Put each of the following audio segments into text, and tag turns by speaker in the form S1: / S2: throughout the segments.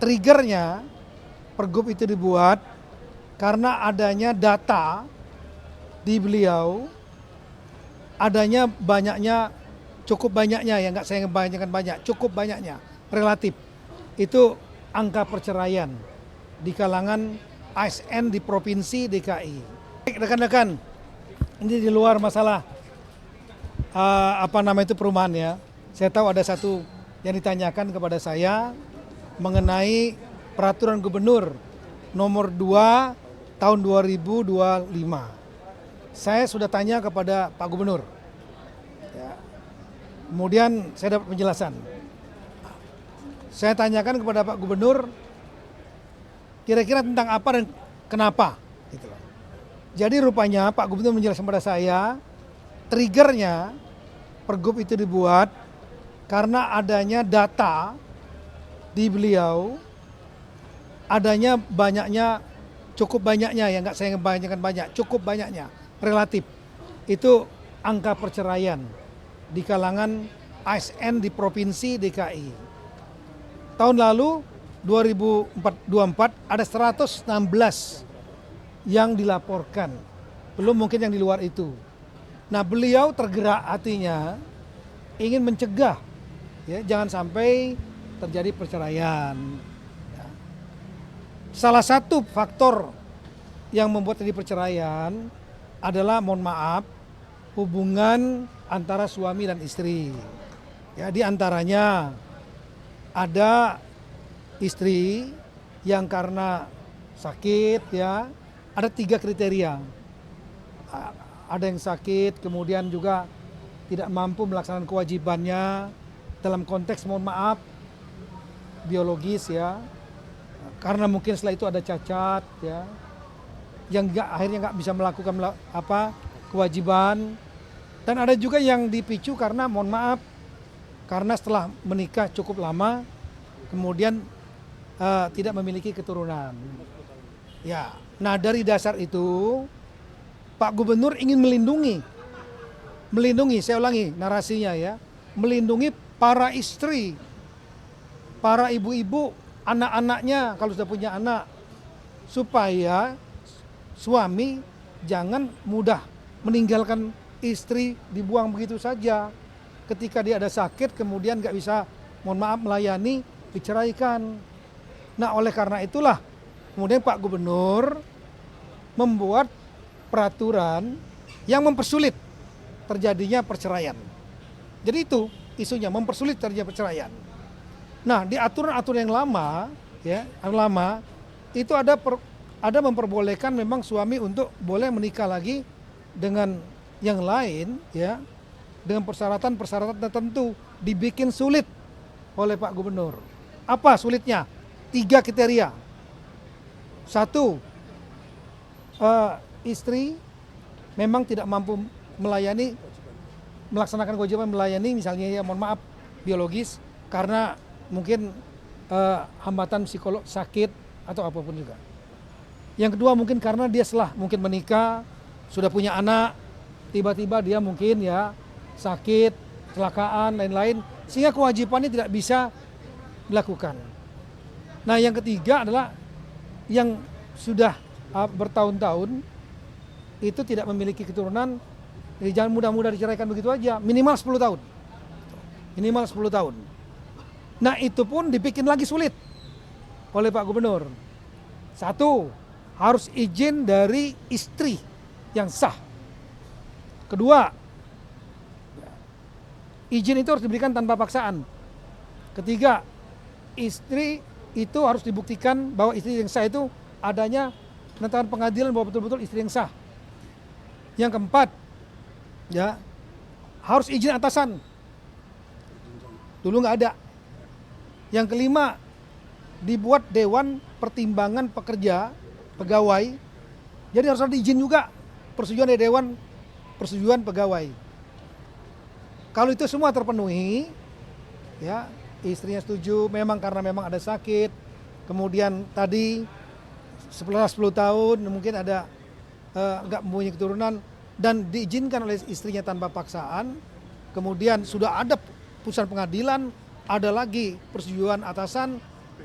S1: triggernya pergub itu dibuat karena adanya data di beliau, adanya banyaknya, cukup banyaknya ya, nggak saya ngebayangkan banyak, cukup banyaknya, relatif. Itu angka perceraian di kalangan ASN di Provinsi DKI. Rekan-rekan, ini di luar masalah perumahan ya. Saya tahu ada satu yang ditanyakan kepada saya mengenai peraturan gubernur nomor 2 tahun 2025. Saya sudah tanya kepada Pak Gubernur. Ya. Kemudian saya dapat penjelasan. Saya tanyakan kepada Pak Gubernur kira-kira tentang apa dan kenapa. Gitu. Jadi rupanya Pak Gubernur menjelaskan kepada saya triggernya pergub itu dibuat karena adanya data di beliau, adanya banyaknya, cukup banyaknya ya, nggak saya ngebayangkan banyak, cukup banyaknya, relatif. Itu angka perceraian di kalangan ASN di Provinsi DKI. Tahun lalu 2024 ada 116 yang dilaporkan, belum mungkin yang di luar itu. Nah beliau tergerak hatinya ingin mencegah ya, jangan sampai terjadi perceraian. Salah satu faktor yang membuat terjadi perceraian adalah, mohon maaf, hubungan antara suami dan istri. Ya, di antaranya ada istri yang karena sakit ya, ada 3 kriteria. Ada yang sakit, kemudian juga tidak mampu melaksanakan kewajibannya dalam konteks, mohon maaf, biologis ya, karena mungkin setelah itu ada cacat ya, yang akhirnya nggak bisa melakukan kewajiban. Dan ada juga yang dipicu karena, mohon maaf, karena setelah menikah cukup lama kemudian tidak memiliki keturunan. Ya, nah dari dasar itu Pak Gubernur ingin melindungi, saya ulangi narasinya ya, melindungi para istri, para ibu-ibu, anak-anaknya kalau sudah punya anak, supaya suami jangan mudah meninggalkan istri, dibuang begitu saja. Ketika dia ada sakit kemudian nggak bisa, mohon maaf, melayani, diceraikan. Nah oleh karena itulah kemudian Pak Gubernur membuat peraturan yang mempersulit terjadinya perceraian. Jadi itu isunya, mempersulit terjadinya perceraian. Nah di aturan-aturan yang lama ya, itu ada memperbolehkan memang suami untuk boleh menikah lagi dengan yang lain ya, dengan persyaratan-persyaratan tertentu, dibikin sulit oleh Pak Gubernur. Apa sulitnya? 3 kriteria. 1, istri memang tidak mampu melaksanakan kewajiban melayani, misalnya ya, mohon maaf, biologis, karena mungkin hambatan psikolog, sakit atau apapun juga. Yang kedua mungkin karena dia setelah mungkin menikah, sudah punya anak, tiba-tiba dia mungkin ya sakit, kecelakaan, lain-lain, sehingga kewajibannya tidak bisa dilakukan. Nah yang ketiga adalah yang sudah bertahun-tahun itu tidak memiliki keturunan, jadi jangan mudah-mudah diceraikan begitu aja, minimal 10 tahun. Minimal 10 tahun. Nah itu pun dibikin lagi sulit oleh Pak Gubernur. 1, harus izin dari istri yang sah. Kedua, izin itu harus diberikan tanpa paksaan. Ketiga, istri itu harus dibuktikan bahwa istri yang sah itu adanya penetapan pengadilan bahwa betul-betul istri yang sah. Yang keempat, ya, harus izin atasan. Dulu nggak ada. Yang kelima, dibuat dewan pertimbangan pekerja, pegawai. Jadi harus ada izin juga, persetujuan dari dewan persetujuan pegawai. Kalau itu semua terpenuhi, ya, istrinya setuju, memang karena memang ada sakit, kemudian tadi 10 tahun mungkin ada nggak mempunyai keturunan dan diizinkan oleh istrinya tanpa paksaan, kemudian sudah ada putusan pengadilan, ada lagi persetujuan atasan,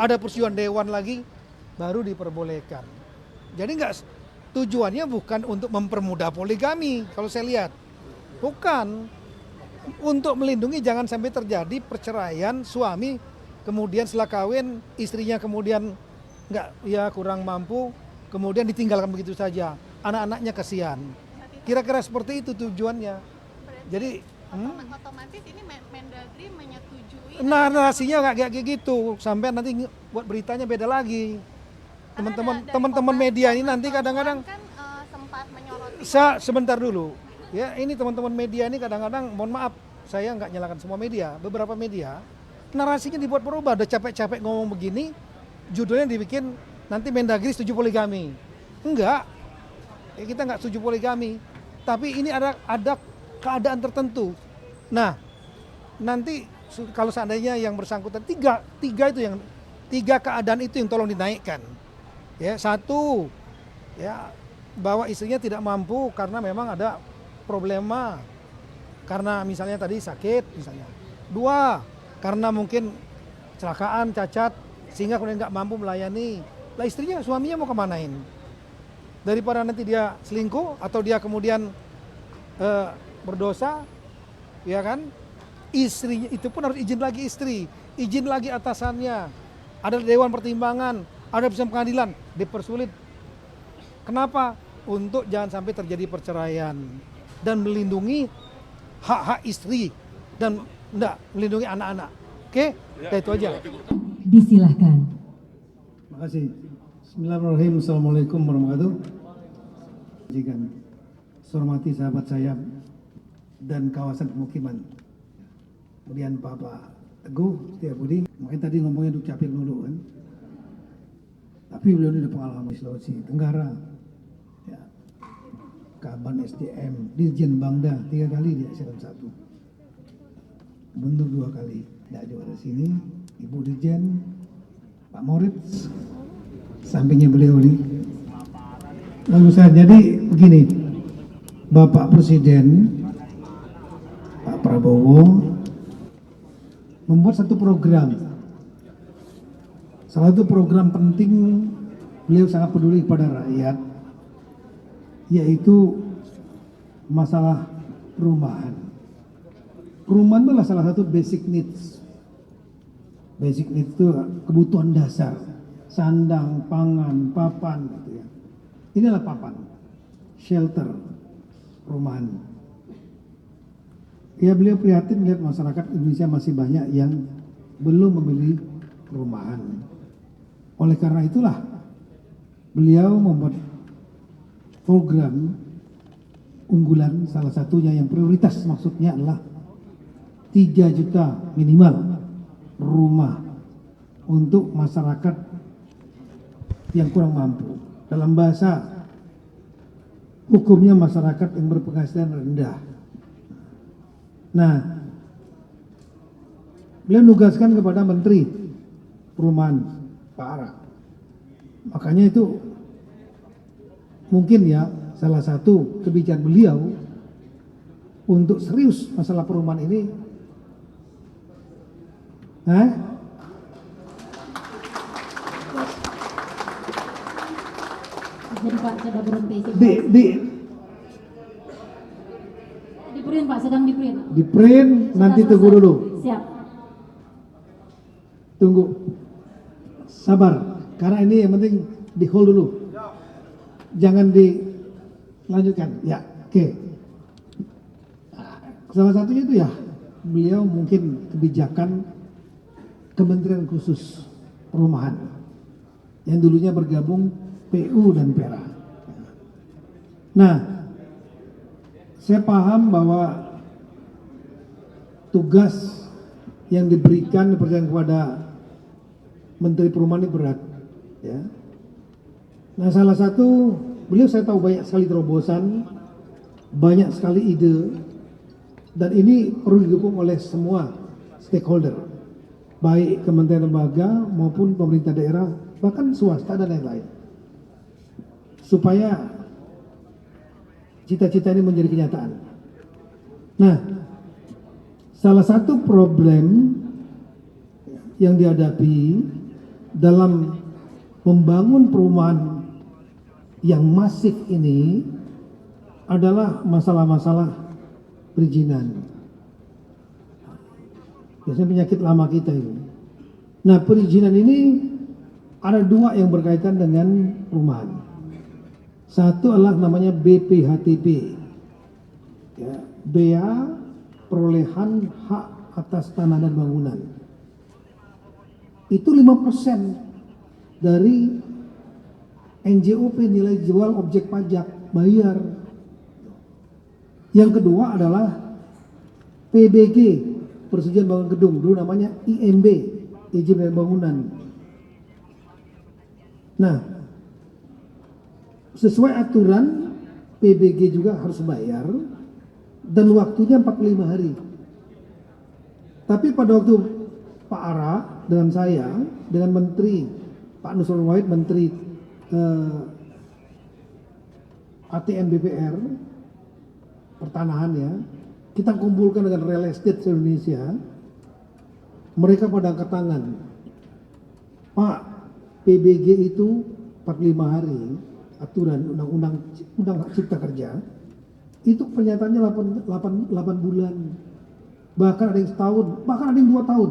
S1: ada persetujuan dewan lagi, baru diperbolehkan. Jadi tujuannya bukan untuk mempermudah poligami, kalau saya lihat. Bukan. Untuk melindungi jangan sampai terjadi perceraian suami, kemudian setelah kawin istrinya kemudian kurang mampu, kemudian ditinggalkan begitu saja. Anak-anaknya kasihan. Kira-kira seperti itu tujuannya. Jadi
S2: otomatis ini Mendagri menyetujui.
S1: Nah, narasinya nggak kayak gitu, sampai nanti buat beritanya beda lagi. Teman-teman media ini nanti kadang-kadang
S2: kan sempat menyoroti.
S1: Sebentar dulu. Ya, ini teman-teman media ini kadang-kadang, mohon maaf, saya nggak nyalakan semua media, beberapa media narasinya dibuat berubah. Udah capek-capek ngomong begini, judulnya dibikin nanti Mendagri setuju poligami. Enggak, kita nggak setuju poligami, tapi ini ada keadaan tertentu. Nah, nanti kalau seandainya yang bersangkutan tiga keadaan itu yang tolong dinaikkan. Ya, satu, ya bahwa istrinya tidak mampu karena memang ada problema, karena misalnya tadi sakit misalnya. Dua, karena mungkin kecelakaan, cacat, sehingga kemudian nggak mampu melayani. Lah istrinya, suaminya mau kemanain? Daripada nanti dia selingkuh atau dia kemudian berdosa, ya kan? Istrinya itu pun harus izin lagi istri, izin lagi atasannya. Ada dewan pertimbangan, ada putusan pengadilan, dipersulit. Kenapa? Untuk jangan sampai terjadi perceraian dan melindungi hak-hak istri dan melindungi anak-anak. Oke? Itu aja.
S3: Disilahkan.
S4: Terima kasih. Bismillahirrahmanirrahim. Assalamualaikum warahmatullahi wabarakatuh. Jika saya hormati sahabat saya dan kawasan pemukiman. Kemudian Bapak Teguh Setiabudi, makanya tadi ngomongnya Duk Capil dulu kan. Tapi beliau ini ada pengalaman di Sulawesi Tenggara. Ya. Kaban SDM, Dirjen Bangda 3 kali di Eselon 1. Gubernur 2 kali. Tidak juga ada sini. Ibu Dirjen, Pak Moritz, sampingnya beliau ini. Lalu saya jadi begini, Bapak Presiden, Pak Prabowo, membuat satu program. Salah satu program penting beliau sangat peduli kepada rakyat, yaitu masalah perumahan. Perumahan adalah salah satu basic needs. Basic needs itu kebutuhan dasar, sandang, pangan, papan, gitu ya. Ini adalah papan, shelter, perumahan. Ya, beliau prihatin melihat masyarakat Indonesia masih banyak yang belum memiliki perumahan. Oleh karena itulah beliau membuat program unggulan, salah satunya yang prioritas maksudnya adalah 3 juta minimal rumah untuk masyarakat yang kurang mampu. Dalam bahasa hukumnya masyarakat yang berpenghasilan rendah. Nah, beliau nugaskan kepada Menteri Perumahan Pak Ara. Makanya itu mungkin ya salah satu kebijakan beliau untuk serius masalah perumahan ini.
S3: Jadi Pak sudah berhenti. Di print Pak, sedang di print.
S4: Di print, nanti tunggu dulu.
S3: Siap.
S4: Tunggu. Sabar. Karena ini yang penting di hold dulu. Jangan dilanjutkan. Ya, oke. Salah satunya itu ya, beliau mungkin kebijakan Kementerian Khusus Perumahan yang dulunya bergabung PU dan PERA. Nah, saya paham bahwa tugas yang diberikan kepada Menteri Perumahan ini berat, ya. Nah, salah satu beliau saya tahu banyak sekali terobosan, banyak sekali ide, dan ini perlu didukung oleh semua stakeholder, baik kementerian lembaga maupun pemerintah daerah, bahkan swasta dan lain-lain, supaya cita-cita ini menjadi kenyataan. Nah, salah satu problem yang dihadapi dalam membangun perumahan yang masif ini adalah masalah-masalah perizinan. Biasanya penyakit lama kita ini. Nah, perizinan ini ada dua yang berkaitan dengan perumahan. Satu adalah namanya BPHTB, ya, bea perolehan hak atas tanah dan bangunan. Itu 5% dari NJOP, nilai jual objek pajak, bayar. Yang kedua adalah PBG, persetujuan bangun gedung, dulu namanya IMB, izin bangunan. Nah, sesuai aturan PBG juga harus bayar dan waktunya 45 hari. Tapi pada waktu Pak Ara dengan saya, dengan Menteri Pak Nusron Wahid, Menteri ATN BPR, pertanahan ya, kita kumpulkan dengan real estate Indonesia, mereka pada angkat tangan. Pak, PBG itu 45 hari, aturan undang-undang hak cipta kerja, itu pernyataannya 8 bulan, bahkan ada yang setahun, bahkan ada yang 2 tahun.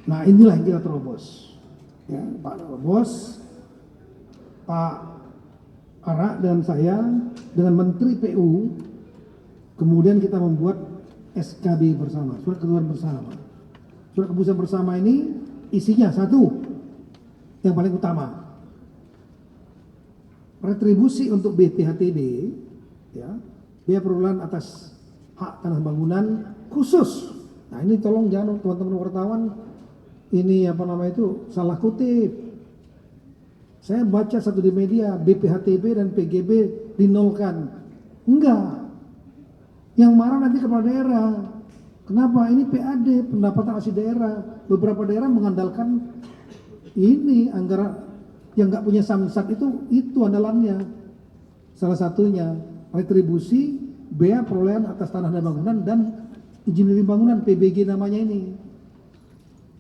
S4: Nah, inilah yang kita terobos, ya, Pak terobos, Pak Ara dan saya dengan Menteri PU, kemudian kita membuat SKB bersama, surat keputusan bersama. Surat keputusan bersama ini isinya satu, yang paling utama, retribusi untuk BPHTB, ya, biaya perolehan atas hak tanah bangunan khusus. Nah, ini tolong jangan teman-teman wartawan ini salah kutip. Saya baca satu di media BPHTB dan PGB dinolkan. Enggak. Yang marah nanti kepala daerah. Kenapa? Ini PAD, pendapatan asli daerah. Beberapa daerah mengandalkan ini anggaran yang nggak punya samsat itu andalannya. Salah satunya retribusi bea perolehan atas tanah dan bangunan dan izin bangunan, PBG namanya ini.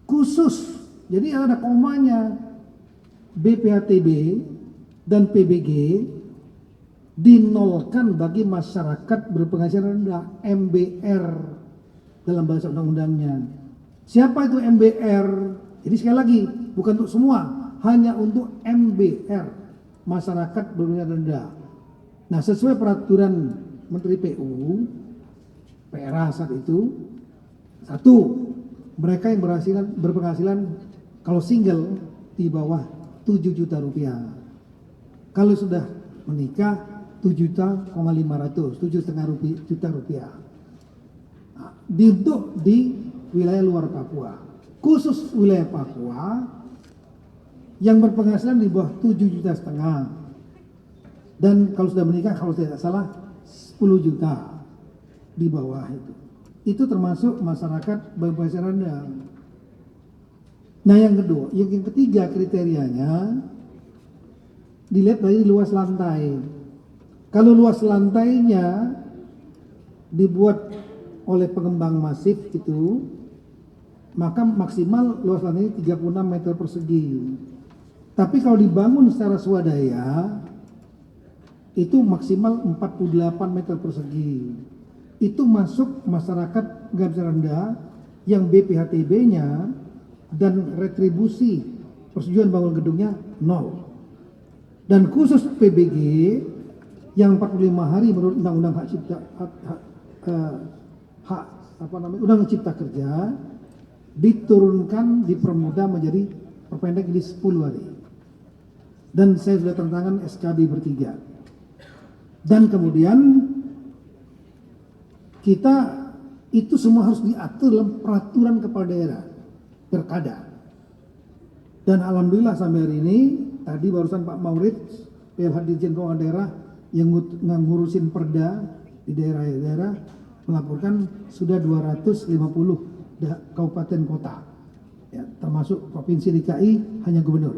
S4: Khusus. Jadi ada komanya. BPHTB dan PBG dinolkan bagi masyarakat berpenghasilan rendah, MBR dalam bahasa undang-undangnya. Siapa itu MBR? Jadi sekali lagi, bukan untuk semua, hanya untuk MBR, masyarakat berpenghasilan rendah. Nah, sesuai peraturan Menteri PU, PRA saat itu, satu, mereka yang berpenghasilan kalau single di bawah 7 juta rupiah. Kalau sudah menikah 7,5 juta rupiah. Nah, di wilayah luar Papua. Khusus wilayah Papua yang berpenghasilan di bawah 7,5 juta. Dan kalau sudah menikah, kalau tidak salah 10 juta di bawah itu. Itu termasuk masyarakat berpenghasilan rendah. Nah, yang ketiga kriterianya dilihat dari luas lantai. Kalau luas lantainya dibuat oleh pengembang masif itu, maka maksimal luas lantainya 36 meter persegi. Tapi kalau dibangun secara swadaya, itu maksimal 48 meter persegi. Itu masuk masyarakat berpenghasilan rendah yang BPHTB-nya dan retribusi persetujuan bangun gedungnya 0. Dan khusus PBG yang 45 hari menurut Undang-Undang Undang-Undang Cipta Kerja diturunkan, dipermudah menjadi perpendek di 10 hari. Dan saya sudah tanda tangan SKB bertiga. Dan kemudian kita itu semua harus diatur dalam peraturan kepala daerah. Perkada. Dan alhamdulillah sampai hari ini, tadi barusan Pak Maurid, PLH Dirjen Keuangan Daerah yang ngurusin perda di daerah-daerah melaporkan sudah 250 kabupaten kota, ya, termasuk provinsi DKI hanya gubernur,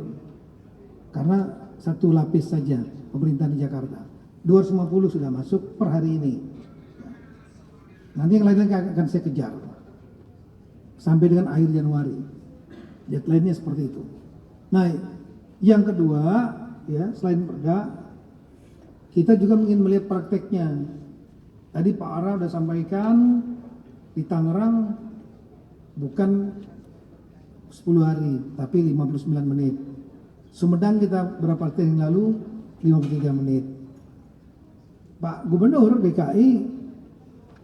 S4: karena satu lapis saja pemerintah di Jakarta. 250 sudah masuk per hari ini. Nanti yang lainnya akan saya kejar sampai dengan akhir Januari. Deadline-nya seperti itu. Nah, yang kedua, ya selain perda, kita juga ingin melihat prakteknya. Tadi Pak Ara sudah sampaikan di Tangerang bukan 10 hari, tapi 59 menit. Sumedang kita beberapa hari yang lalu 53 menit. Pak Gubernur DKI,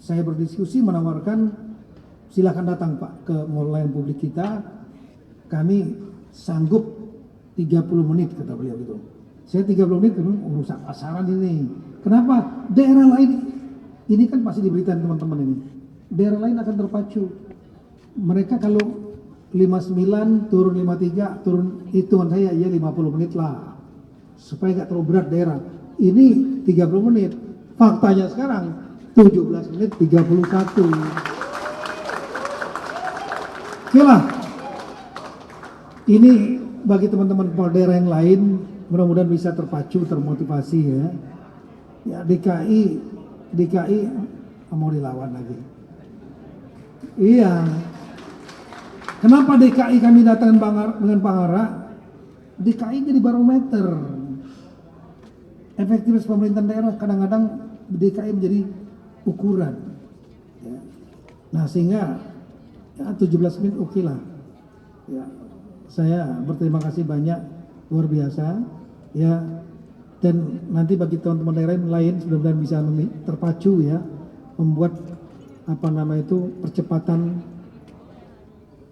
S4: saya berdiskusi menawarkan silakan datang Pak ke mall layanan publik kita. Kami sanggup 30 menit kata beliau gitu. Saya 30 menit urusan pasaran ini. Kenapa? Daerah lain ini kan pasti diberitakan teman-teman ini. Daerah lain akan terpacu. Mereka kalau 59 turun 53 turun hitungan saya ya 50 menit lah. Supaya nggak terlalu berat daerah. Ini 30 menit. Faktanya sekarang 17 menit 31. Oke lah. Ini bagi teman-teman kepala daerah yang lain mudah-mudahan bisa terpacu, termotivasi ya. Ya DKI mau dilawan lagi. Iya. Kenapa DKI kami datang dengan Pak Ara? DKI jadi barometer. Efektivitas pemerintahan daerah kadang-kadang DKI menjadi ukuran. Ya. Nah sehingga ya, 17 menit oke lah. Ya, saya berterima kasih banyak, luar biasa. Ya, dan nanti bagi teman-teman daerah yang lain mudah-mudahan bisa terpacu ya, membuat percepatan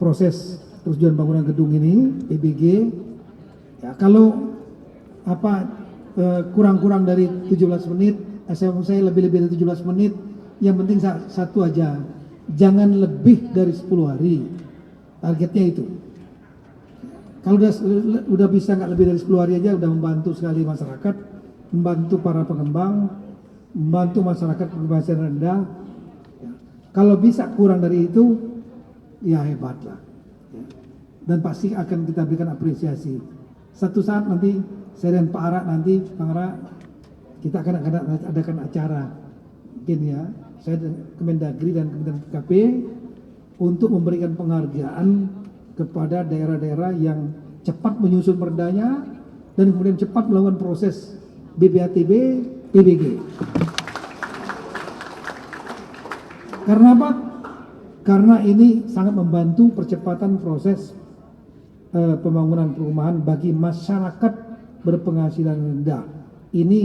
S4: proses persetujuan bangunan gedung ini PBG. Ya, kalau kurang-kurang dari 17 menit, saya lebih-lebih dari 17 menit, yang penting satu aja, jangan lebih dari 10 hari. Targetnya itu. Kalau udah bisa nggak lebih dari 10 hari aja udah membantu sekali masyarakat, membantu para pengembang, membantu masyarakat berpenghasilan rendah. Ya. Kalau bisa kurang dari itu, ya hebatlah. Ya. Dan pasti akan kita berikan apresiasi. Satu saat nanti saya dan Pak Ara nanti, Pak Ara, kita akan adakan acara mungkin ya, saya dan Kemendagri dan Kementerian PKP untuk memberikan penghargaan kepada daerah-daerah yang cepat menyusun perdanya dan kemudian cepat melakukan proses BPHTB, PBG. Karena apa? Karena ini sangat membantu percepatan proses pembangunan perumahan bagi masyarakat berpenghasilan rendah. Ini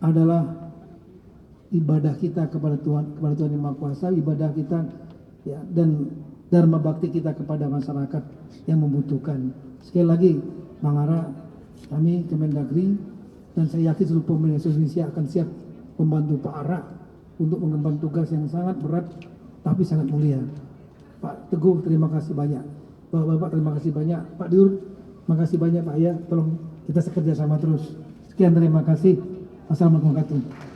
S4: adalah ibadah kita kepada Tuhan Yang Maha Kuasa, ibadah kita ya, dan dharma bakti kita kepada masyarakat yang membutuhkan. Sekali lagi, Bang Ara, kami Kemendagri dan saya yakin seluruh pemerintah Indonesia akan siap membantu Pak Ara untuk mengemban tugas yang sangat berat tapi sangat mulia. Pak Teguh, terima kasih banyak. Bapak-bapak, terima kasih banyak. Pak Dirut, terima kasih banyak Pak ya. Tolong kita sekerja sama terus. Sekian, terima kasih. Assalamualaikum warahmatullahi wabarakatuh.